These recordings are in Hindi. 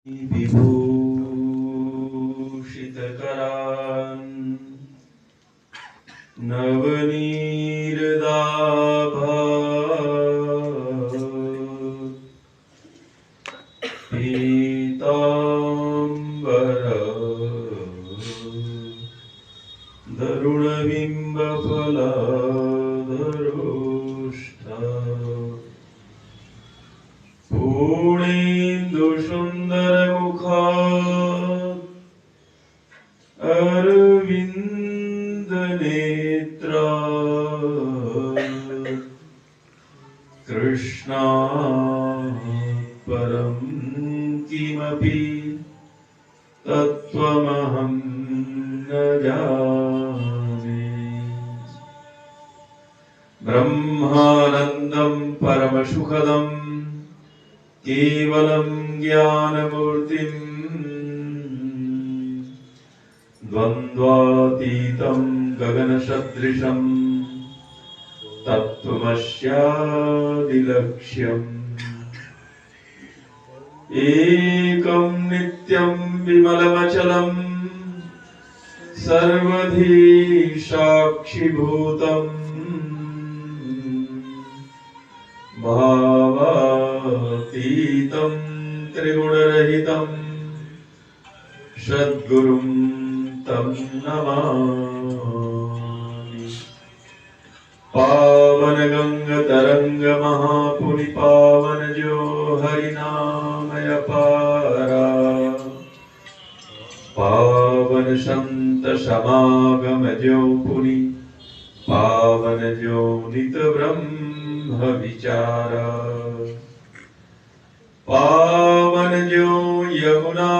विभूषितकरान् नवनीरदाभात् पीताम्बर दरुणबिम्बफलाधरोष्ठा पूर्णेन्दुसुन्दरमुखात् अरविन्दनेत्रा कृष्णात् परं किमपि तत्त्वमहं न जाने। ब्रह्मानन्दं परमसुखदं केवलं ज्ञानमूर्तिं द्वन्द्वातीतं गगनसदृशं तत्त्वमस्यादिलक्ष्यम् एकं नित्यं विमलमचलं सर्वधी साक्षिभूतम् भावातीतं त्रिगुणरहितं सद्गुरुं तं नमामि। पावनगंगतरंगमहापुनिपावनजो हरिनामयपारा पावन संत समागमजो पुनि पावनजो नित ब्रह्म विचारा पावनजो यमुना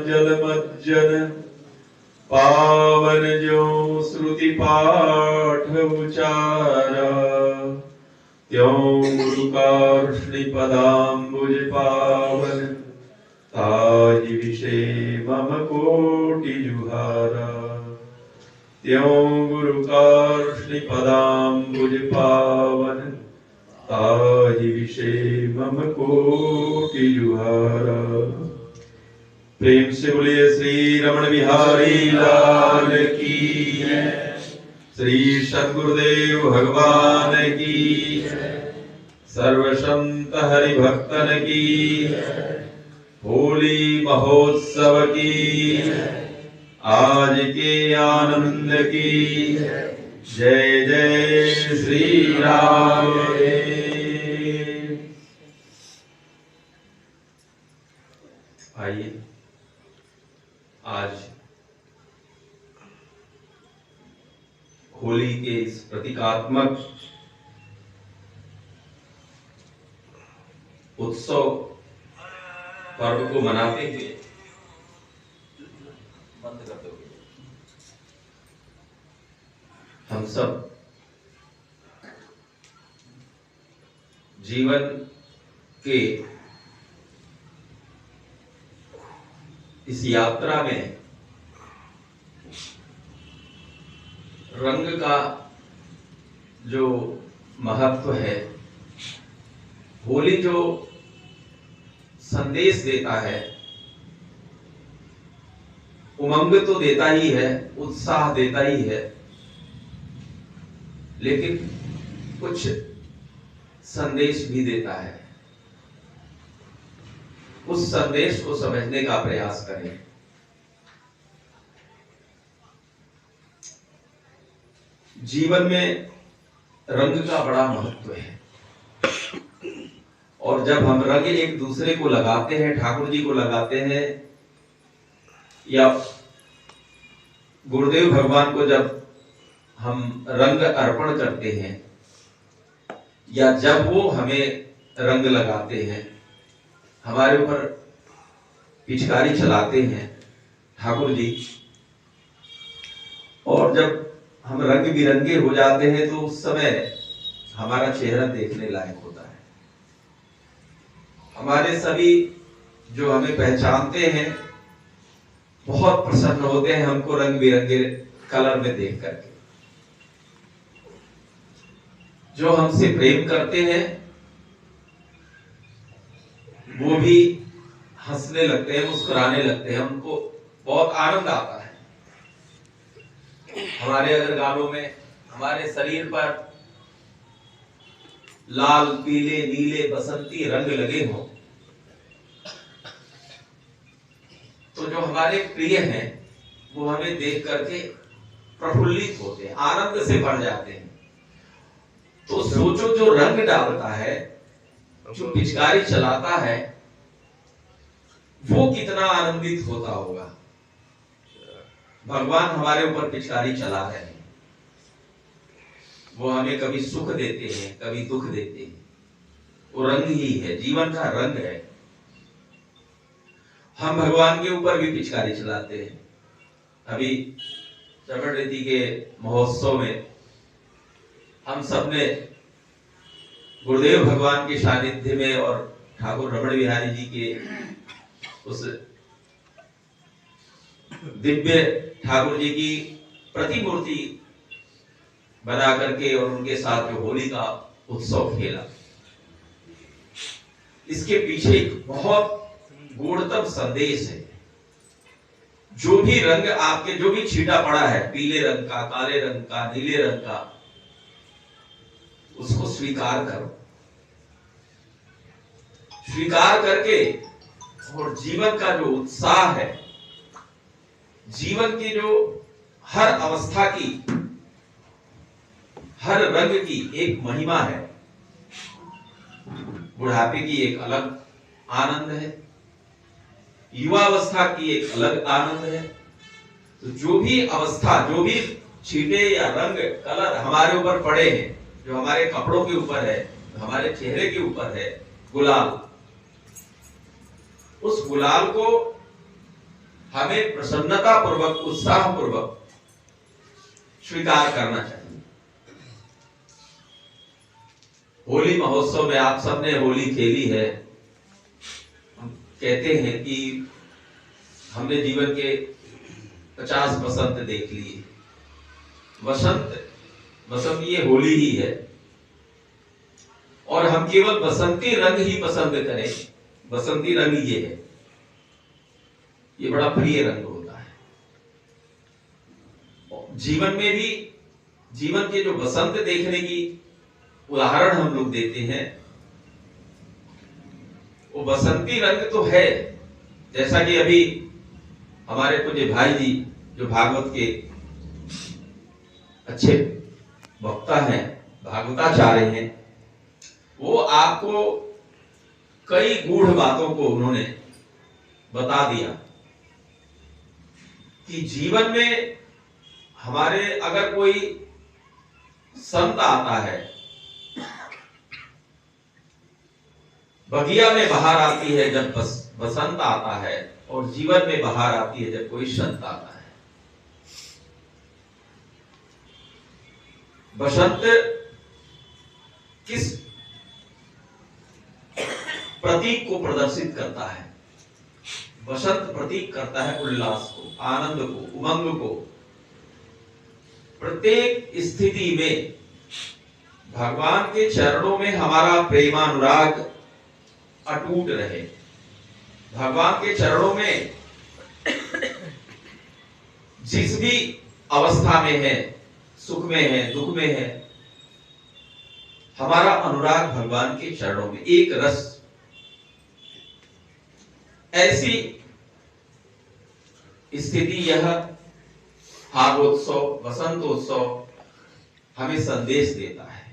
जलमज्जन पावन जो श्रुति पाठ उचारा त्यों गुरुकार्ष्णि पदाम्बुज पावन ताहि विषे मम कोटि जुहारा त्यों गुरुकार्ष्णि पदाम्बुज पावन ताहि विषे मम कोटि जुहारा। प्रेम से बोलिए श्री रमण बिहारी लाल की जय। श्री सद्गुरुदेव भगवान की जय। सर्व संत हरि भक्तन की जय। होली महोत्सव की जय। आज के आनंद की जय जय श्री राम। आइए आज होली के इस प्रतीकात्मक उत्सव पर्व को मनाते हुए बंद करते हुए हम सब जीवन के इस यात्रा में रंग का जो महत्व है, होली जो संदेश देता है, उमंग तो देता ही है, उत्साह देता ही है, लेकिन कुछ संदेश भी देता है। उस संदेश को समझने का प्रयास करें। जीवन में रंग का बड़ा महत्व है और जब हम रंग एक दूसरे को लगाते हैं, ठाकुर जी को लगाते हैं या गुरुदेव भगवान को जब हम रंग अर्पण करते हैं या जब वो हमें रंग लगाते हैं, हमारे ऊपर पिचकारी चलाते हैं ठाकुर जी, और जब हम रंग बिरंगे हो जाते हैं तो उस समय हमारा चेहरा देखने लायक होता है। हमारे सभी जो हमें पहचानते हैं बहुत प्रसन्न होते हैं हमको रंग बिरंगे कलर में देख करके। जो हमसे प्रेम करते हैं वो भी हंसने लगते हैं, मुस्कुराने लगते हैं, उनको बहुत आनंद आता है। हमारे अगर गालों में, हमारे शरीर पर लाल, पीले, नीले, बसंती रंग लगे हों, तो जो हमारे प्रिय हैं वो हमें देख करके प्रफुल्लित होते हैं, आनंद से भर जाते हैं। तो सोचो, जो रंग डालता है, जो पिचकारी चलाता है, वो कितना आनंदित होता होगा। भगवान हमारे ऊपर पिचकारी चला रहे हैं, वो हमें कभी सुख देते हैं, कभी दुख देते हैं। वो रंग ही है, जीवन का रंग है। हम भगवान के ऊपर भी पिचकारी चलाते हैं। अभी चमड़रेती के महोत्सव में हम सबने गुरुदेव भगवान के सानिध्य में और ठाकुर रमण बिहारी जी के उस दिव्य ठाकुर जी की प्रतिमूर्ति बना करके और उनके साथ जो होली का उत्सव खेला, इसके पीछे एक बहुत गूढ़तम संदेश है। जो भी रंग आपके, जो भी छीटा पड़ा है, पीले रंग का, काले रंग का, नीले रंग का, उसको स्वीकार करो। स्वीकार करके और जीवन का जो उत्साह है, जीवन की जो हर अवस्था की, हर रंग की एक महिमा है। बुढ़ापे की एक अलग आनंद है, युवावस्था की एक अलग आनंद है। तो जो भी अवस्था, जो भी छींटे या रंग, कलर हमारे ऊपर पड़े हैं, जो हमारे कपड़ों के ऊपर है, हमारे चेहरे के ऊपर है, गुलाल, उस गुलाल को हमें प्रसन्नता पूर्वक, उत्साह पूर्वक स्वीकार करना चाहिए। होली महोत्सव में आप सबने होली खेली है। हम कहते हैं कि हमने जीवन के 50 बसंत देख लिए। बसंत ये होली ही है, और हम केवल बसंती रंग ही पसंद करें। बसंती रंग ये है, ये बड़ा प्रिय रंग होता है। जीवन में भी, जीवन के जो बसंत देखने की उदाहरण हम लोग देते हैं, वो बसंती रंग तो है। जैसा कि अभी हमारे पूज्य भाई जी, जो भागवत के अच्छे वक्ता हैं, भागवताचार्य हैं, वो आपको कई गूढ़ बातों को उन्होंने बता दिया कि जीवन में हमारे अगर कोई संत आता है, बगिया में बहार आती है जब बसंत आता है, और जीवन में बहार आती है जब कोई संत आता है। बसंत किस प्रतीक को प्रदर्शित करता है? बसंत प्रतीक करता है उल्लास को, आनंद को, उमंग को। प्रत्येक स्थिति में भगवान के चरणों में हमारा प्रेमानुराग अटूट रहे। भगवान के चरणों में जिस भी अवस्था में है, सुख में है, दुख में है, हमारा अनुराग भगवान के चरणों में एक रस। ऐसी स्थिति यह फागोत्सव, वसंतोत्सव हमें संदेश देता है।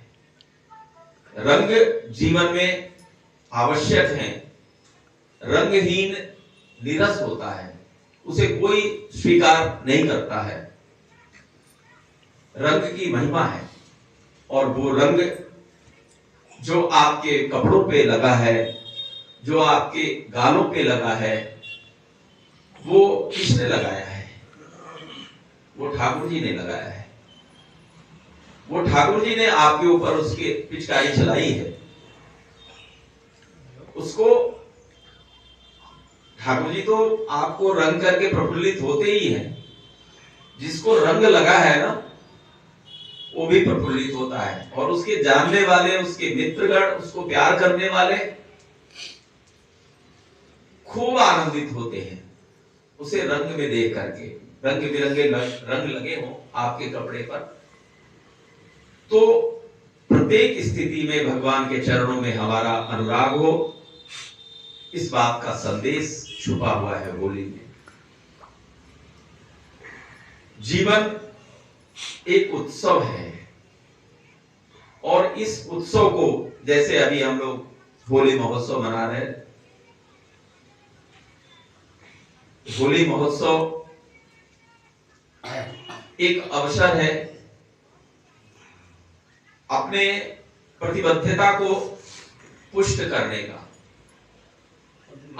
रंग जीवन में आवश्यक है। रंगहीन नीरस होता है, उसे कोई स्वीकार नहीं करता है। रंग की महिमा है, और वो रंग जो आपके कपड़ों पे लगा है, जो आपके गालों पे लगा है, वो किसने लगाया है? वो ठाकुर जी ने लगाया है। वो ठाकुर जी ने आपके ऊपर उसके पिचकारी चलाई है। उसको ठाकुर जी तो आपको रंग करके प्रफुल्लित होते ही हैं। जिसको रंग लगा है ना, वो भी प्रफुल्लित होता है, और उसके जानने वाले, उसके मित्रगण, उसको प्यार करने वाले खूब आनंदित होते हैं उसे रंग में देख करके। रंग बिरंगे रंग लगे हो आपके कपड़े पर, तो प्रत्येक स्थिति में भगवान के चरणों में हमारा अनुराग हो, इस बात का संदेश छुपा हुआ है होली में। जीवन एक उत्सव है और इस उत्सव को, जैसे अभी हम लोग होली महोत्सव मना रहे हैं, होली महोत्सव एक अवसर है अपने प्रतिबद्धता को पुष्ट करने का।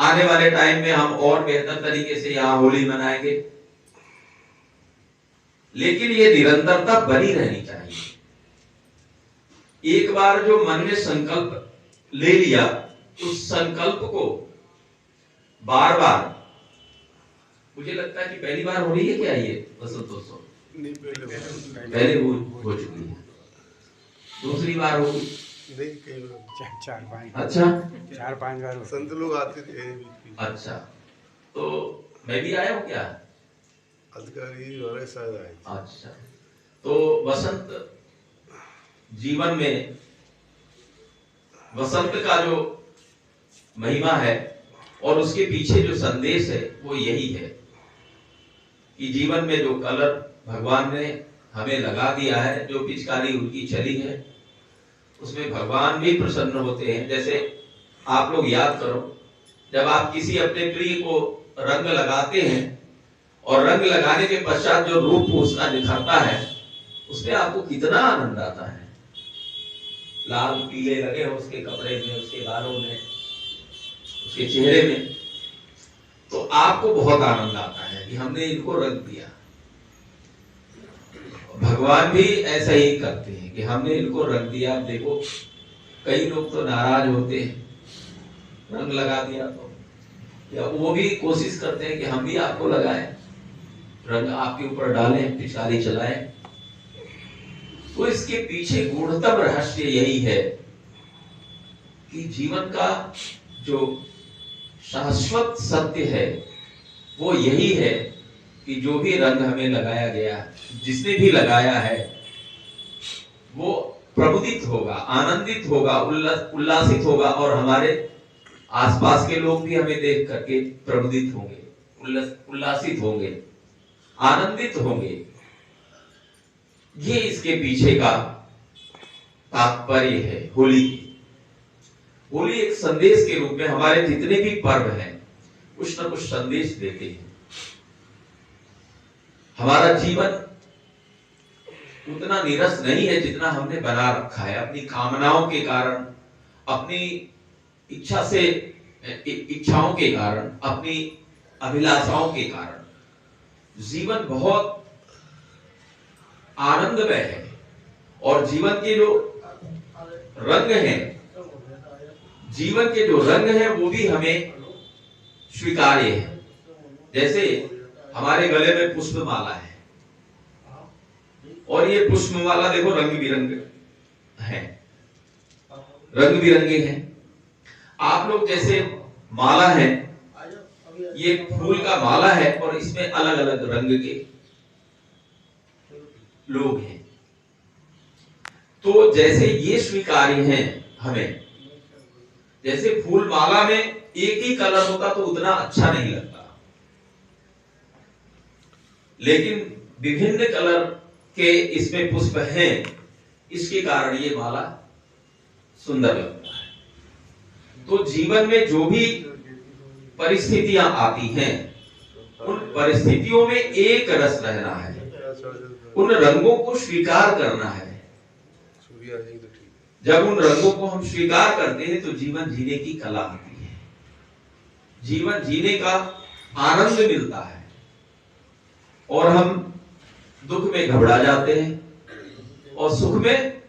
आने वाले टाइम में हम और बेहतर तरीके से यहां होली मनाएंगे, लेकिन ये निरंतरता बनी रहनी चाहिए। एक बार जो मन में संकल्प ले लिया, उस संकल्प को बार बार, मुझे लगता है कि पहली बार हो रही है क्या ये वसंतोत्सव? पहले हो चुकी है, दूसरी बार होगी? चार पांच। अच्छा, 4-5 बार संत लोग आते थे। अच्छा, तो मैं भी आया हूँ क्या? अधिकारी वाले शायद आए। अच्छा, तो वसंत जीवन में वसंत का जो महिमा है और उसके पीछे जो संदेश है वो यही है कि जीवन में जो कलर भगवान ने हमें लगा दिया है, जो पिचकारी उनकी चली है, उसमें भगवान भी प्रसन्न होते हैं। जैसे आप लोग याद करो, जब आप किसी अपने प्रिय को रंग लगाते हैं और रंग लगाने के पश्चात जो रूप उसका निखरता है, उसमें आपको कितना आनंद आता है। लाल पीले लगे हो उसके कपड़े में, उसके बालों में, उसके चेहरे में, तो आपको बहुत आनंद आता है कि हमने इनको रंग दिया। भगवान भी ऐसा ही करते हैं कि हमने इनको रंग दिया। देखो कई लोग तो नाराज होते हैं, रंग लगा दिया तो, या वो भी कोशिश करते हैं कि हम भी आपको लगाएं, रंग आपके ऊपर डालें, पिचकारी चलाएं। तो इसके पीछे गूढ़तम रहस्य यही है कि जीवन का जो शाश्वत सत्य है वो यही है कि जो भी रंग हमें लगाया गया, जिसने भी लगाया है, वो प्रबुद्धित होगा, आनंदित होगा, उल्लासित होगा, और हमारे आसपास के लोग भी हमें देख करके प्रबुद्धित होंगे, उल्लासित होंगे, आनंदित होंगे। ये इसके पीछे का तात्पर्य है होली की। होली एक संदेश के रूप में हमारे जितने भी पर्व हैं कुछ ना कुछ संदेश देते हैं। हमारा जीवन उतना नीरस नहीं है जितना हमने बना रखा है अपनी कामनाओं के कारण, अपनी इच्छाओं के कारण, अपनी अभिलाषाओं के कारण। जीवन बहुत आनंदमय है और जीवन के जो रंग हैं, जीवन के जो रंग हैं वो भी हमें स्वीकार्य है। जैसे हमारे गले में पुष्पमाला है और ये पुष्पमाला देखो रंग बिरंगे हैं, रंग बिरंगे हैं। आप लोग जैसे माला है, ये फूल का माला है और इसमें अलग अलग रंग के लोग हैं। तो जैसे ये स्वीकार्य हैं हमें, जैसे फूल माला में एक ही कलर होता तो उतना अच्छा नहीं लगता, लेकिन विभिन्न कलर के इसमें पुष्प हैं, इसके कारण ये माला सुंदर लगता है। तो जीवन में जो भी परिस्थितियां आती हैं, उन परिस्थितियों में एक रस रहना है, उन रंगों को स्वीकार करना है। जब उन रंगों को हम स्वीकार करते हैं तो जीवन जीने की कला आती है, जीवन जीने का आनंद मिलता है और हम दुख में घबरा जाते हैं और सुख में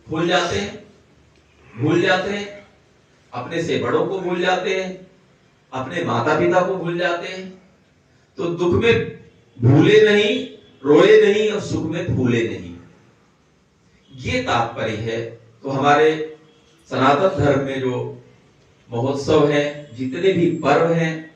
भूल जाते हैं, अपने से बड़ों को भूल जाते हैं, अपने माता पिता को भूल जाते हैं। तो दुख में भूले नहीं, रोए नहीं और सुख में फूले नहीं, ये तात्पर्य है। तो हमारे सनातन धर्म में जो महोत्सव हैं, जितने भी पर्व हैं,